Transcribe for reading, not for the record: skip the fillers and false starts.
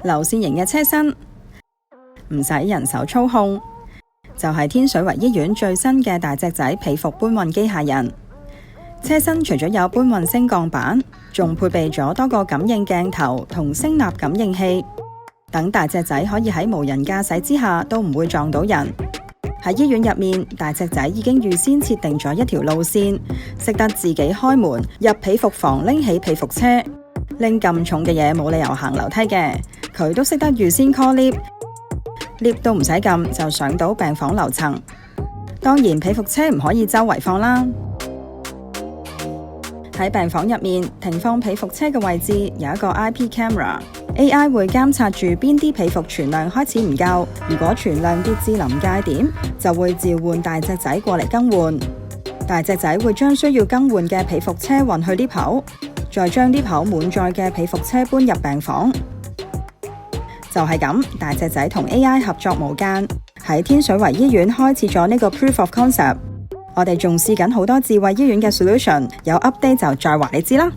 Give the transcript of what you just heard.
流線型嘅車身，唔使人手操控，就係天水圍醫院最新嘅大隻仔被服搬運機械人。車身除咗有搬運升降板，仲配備咗多個感應鏡頭同聲納感應器，等大隻仔可以喺無人駕駛之下都唔會撞到人。喺醫院入面，大隻仔已經預先設定咗一條路線，識得自己開門入被服房，拎起被服車。拎咁重嘅嘢冇理由行樓梯嘅，佢都識得預先 call lift 都唔使撳就上到病房樓層。當然被服車唔可以周圍放啦。喺病房入面停放被服車嘅位置有一個 IP camera，AI 會監察住邊啲被服存量開始唔夠，如果存量跌至臨界點，就會召喚大隻仔過嚟更換。大隻仔會將需要更換嘅被服車運去 lift 口，再將lift口滿載嘅被服車搬入病房。就係咁，大隻仔同 AI 合作無間，喺天水圍醫院開始咗呢個 proof of concept。我哋仲試緊好多智慧醫院嘅 solution，有 update 就再話你知啦。